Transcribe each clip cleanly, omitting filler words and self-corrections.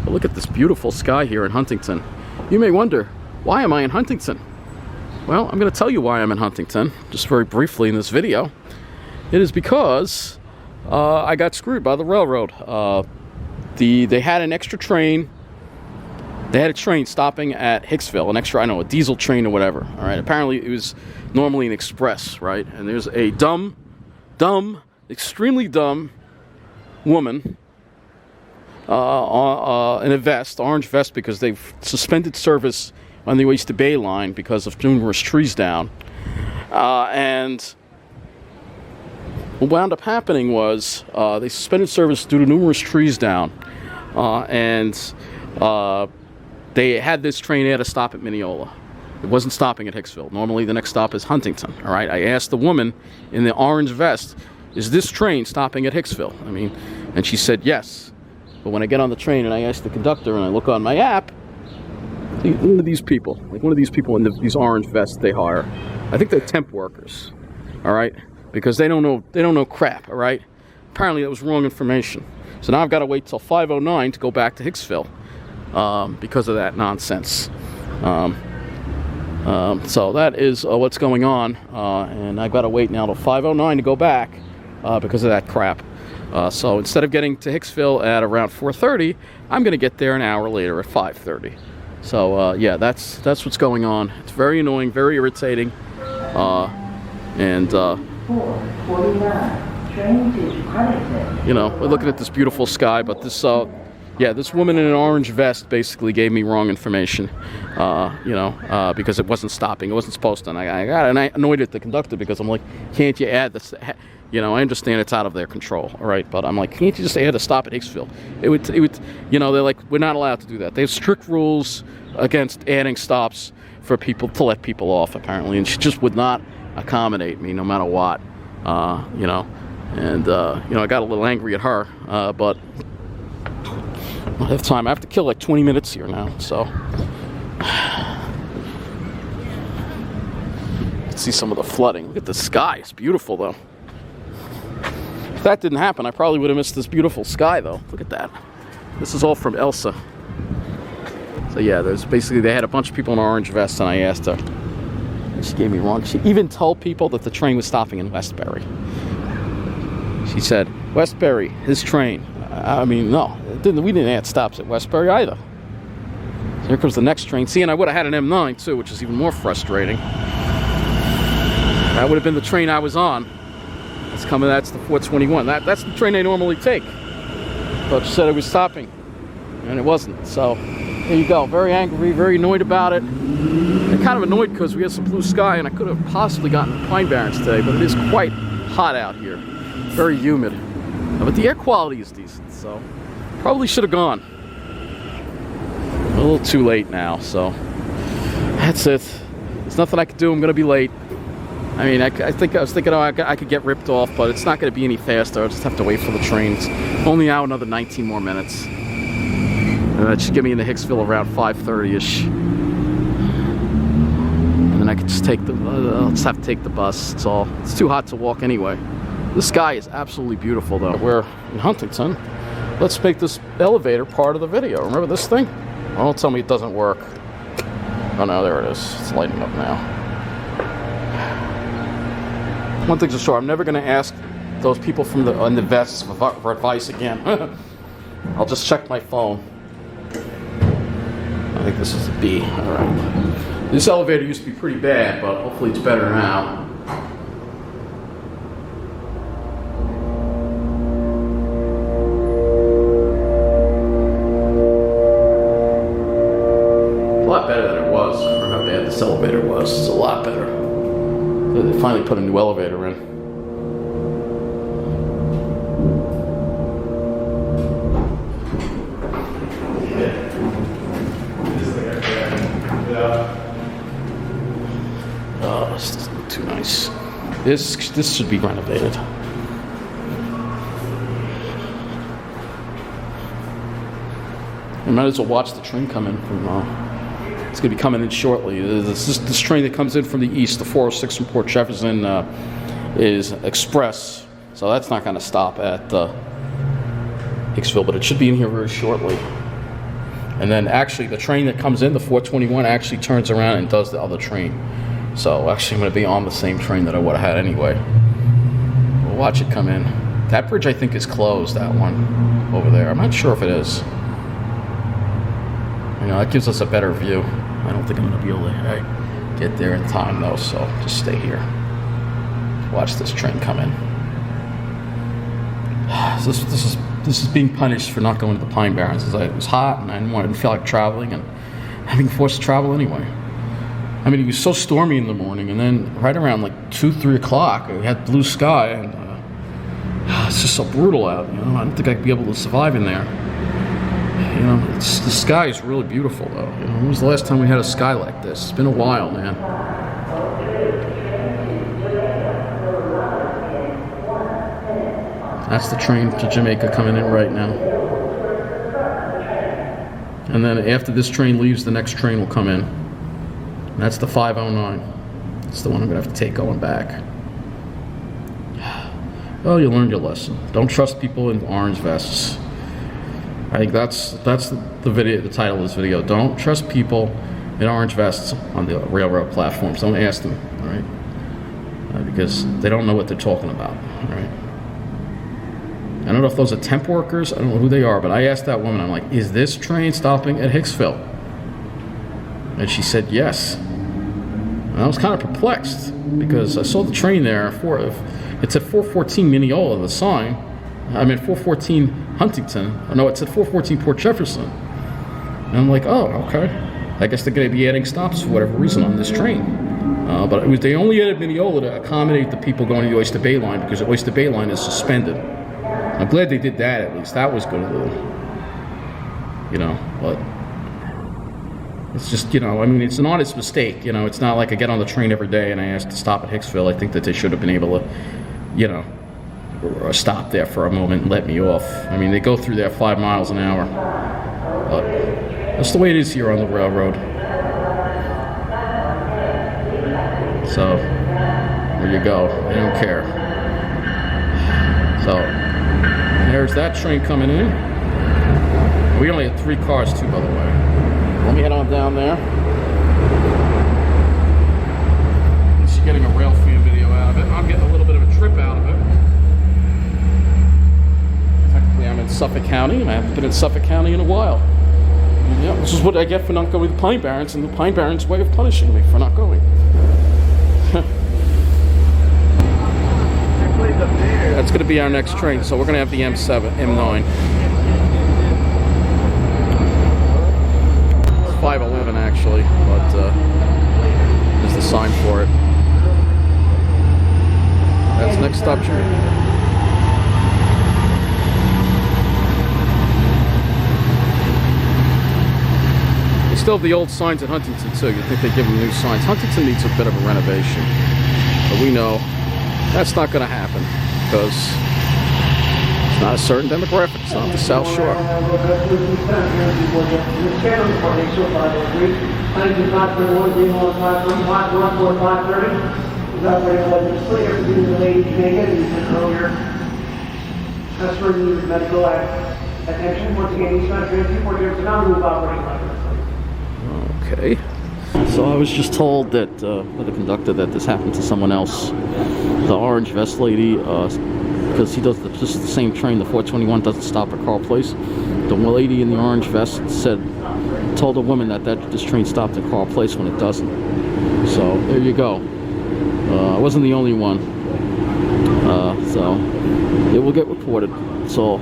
Well, look at this beautiful sky here in Huntington. You may wonder, why am I in Huntington? Well, I'm going to tell you why I'm in Huntington, just very briefly in this video. It is because I got screwed by the railroad. They had an extra train. They had a train stopping at Hicksville, an extra, I don't know, a diesel train or whatever. All right. Apparently, it was normally an express, right? And there's a dumb, extremely dumb woman in a vest, orange vest, because they've suspended service on the Oyster Bay line because of numerous trees down. And what wound up happening was they suspended service due to numerous trees down. They had this train there to stop at Mineola. It wasn't stopping at Hicksville. Normally the next stop is Huntington. All right. I asked the woman in the orange vest, is this train stopping at Hicksville? I mean, and she said yes. But when I get on the train and I ask the conductor and I look on my app, one of these people in these orange vests they hire, I think they're temp workers. All right. Because they don't know crap. All right. Apparently that was wrong information. So now I've got to wait till 5:09 to go back to Hicksville. Because of that nonsense. So that is what's going on, and I've got to wait now till 5:09 to go back because of that crap. So instead of getting to Hicksville at around 4:30, I'm going to get there an hour later at 5:30. So yeah, that's what's going on. It's very annoying, very irritating, and you know, we're looking at this beautiful sky, but this yeah, this woman in an orange vest basically gave me wrong information, because it wasn't stopping. It wasn't supposed to. And I annoyed at the conductor because I'm like, can't you add this? You know, I understand it's out of their control, all right? But I'm like, can't you just add a stop at Hicksville? It would, you know, they're like, we're not allowed to do that. They have strict rules against adding stops for people to let people off, apparently. And she just would not accommodate me no matter what, you know. And, I got a little angry at her, but I don't have time. I have to kill like 20 minutes here now, so. You can see some of the flooding. Look at the sky. It's beautiful, though. If that didn't happen, I probably would have missed this beautiful sky, though. Look at that. This is all from Elsa. So, yeah, there's basically, they had a bunch of people in orange vests, and I asked her. And she gave me wrong. She even told people that the train was stopping in Westbury. She said, Westbury, his train. I mean, no, we didn't add stops at Westbury either. So here comes the next train. See, and I would have had an M9 too, which is even more frustrating. That would have been the train I was on. That's the 421. That's the train I normally take. But she said it was stopping, and it wasn't. So there you go. Very angry, very annoyed about it. And kind of annoyed because we had some blue sky, and I could have possibly gotten to Pine Barrens today, but it is quite hot out here. Very humid. But the air quality is decent, so probably should have gone. A little too late now, so that's it. There's nothing I could do. I'm going to be late. I mean, I was thinking, oh, I could get ripped off, but it's not going to be any faster. I'll just have to wait for the trains. Only now another 19 more minutes. That should get me into Hicksville around 5:30ish. And then I could just I'll just have to take the bus. It's too hot to walk anyway. The sky is absolutely beautiful, though. We're in Huntington. Let's make this elevator part of the video. Remember this thing? Oh, don't tell me it doesn't work. Oh, no, there it is. It's lighting up now. One thing's for sure, I'm never going to ask those people in the vests for advice again. I'll just check my phone. I think this is a B. All right. This elevator used to be pretty bad, but hopefully it's better now. A lot better than it was for how bad this elevator was. It's a lot better. They finally put a new elevator in. Oh, this doesn't look too nice. This should be renovated. I might as well watch the train come in from. It's going to be coming in shortly. This train that comes in from the east, the 406 from Port Jefferson, is express, so that's not going to stop at Hicksville, but it should be in here very shortly. And then actually the train that comes in, the 421, actually turns around and does the other train. So actually I'm going to be on the same train that I would have had anyway. We'll watch it come in. That bridge I think is closed, that one over there. I'm not sure if it is. You know, that gives us a better view. I don't think I'm going to be able to get there in time though, so just stay here. Watch this train come in. This is being punished for not going to the Pine Barrens, as it was hot and I didn't feel like traveling, and having forced to travel anyway. I mean, it was so stormy in the morning, and then right around like 2, 3 o'clock, we had blue sky, and it's just so brutal out. You know, I don't think I'd be able to survive in there. You know, the sky is really beautiful though. You know, when was the last time we had a sky like this? It's been a while, man. That's the train to Jamaica coming in right now. And then after this train leaves, the next train will come in. And that's the 509. That's the one I'm going to have to take going back. Well, you learned your lesson. Don't trust people in orange vests. I think that's the video, the title of this video. Don't trust people in orange vests on the railroad platforms. Don't ask them, all right? Because they don't know what they're talking about, all right? I don't know if those are temp workers. I don't know who they are, but I asked that woman, I'm like, is this train stopping at Hicksville? And she said yes. And I was kind of perplexed because I saw the train there. It's at 414 Mineola, the sign. I mean 414 Huntington. Oh, no, it's at 414 Port Jefferson. And I'm like, oh, okay. I guess they're going to be adding stops for whatever reason on this train. But they only added Mineola to accommodate the people going to the Oyster Bay line because the Oyster Bay line is suspended. I'm glad they did that at least. That was good. You know, but it's just, you know, I mean, it's an honest mistake. You know, it's not like I get on the train every day and I ask to stop at Hicksville. I think that they should have been able to, you know, or stop there for a moment and let me off. I mean, they go through there 5 miles an hour. But that's the way it is here on the railroad. So, there you go. They don't care. So, there's that train coming in. We only had 3 cars too, by the way. Let me head on down there. She's getting a rail fan video out of it. I'm getting a little bit of a trip out of it. Technically, I'm in Suffolk County, and I haven't been in Suffolk County in a while. And yeah, this is what I get for not going to the Pine Barrens, and the Pine Barrens' way of punishing me for not going. That's going to be our next train, so we're going to have the M7, M9. It's 511 actually, but there's the sign for it. That's next stop, Jamaica. They still have the old signs at Huntington too. You think they give them new signs. Huntington needs a bit of a renovation, but we know that's not going to happen. Because it's not a certain demographic. It's not the South Shore. Okay. So I was just told that by the conductor that this happened to someone else. The orange vest lady, because this is the same train, the 421 doesn't stop at Carle Place. The lady in the orange vest told a woman that this train stopped at Carle Place when it doesn't. So there you go. I wasn't the only one. So it will get reported. So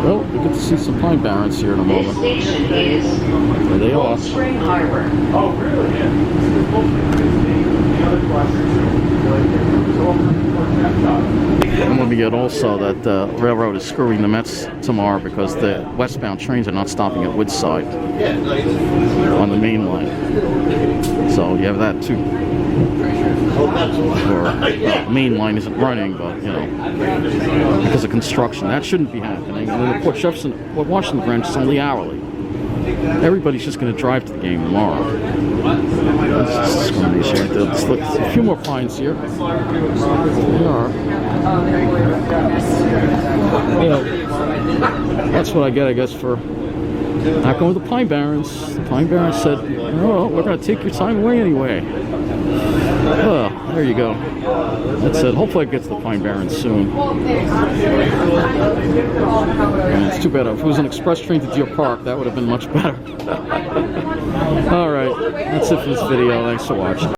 well, we get to see some Pine Barrens here in a moment. This station is there they are. Spring Harbor. Oh, really? Yeah. And let me get also that the railroad is screwing the Mets tomorrow because the westbound trains are not stopping at Woodside on the main line. So you have that too. Or main line isn't running, but you know, because of construction, that shouldn't be happening. And then the Port Jefferson, Port Washington branch is only hourly. Everybody's just going to drive to the game tomorrow. That's discrimination right there. There's a few more pines here. There are. You know, what I get, I guess, for not going to the Pine Barrens. The Pine Barrens said, "Oh, we're going to take your time away anyway." Well, there you go. That said, hopefully I get to the Pine Barrens soon. And it's too bad. If it was an express train to Deer Park, that would have been much better. All right, that's it for this video. Thanks for watching.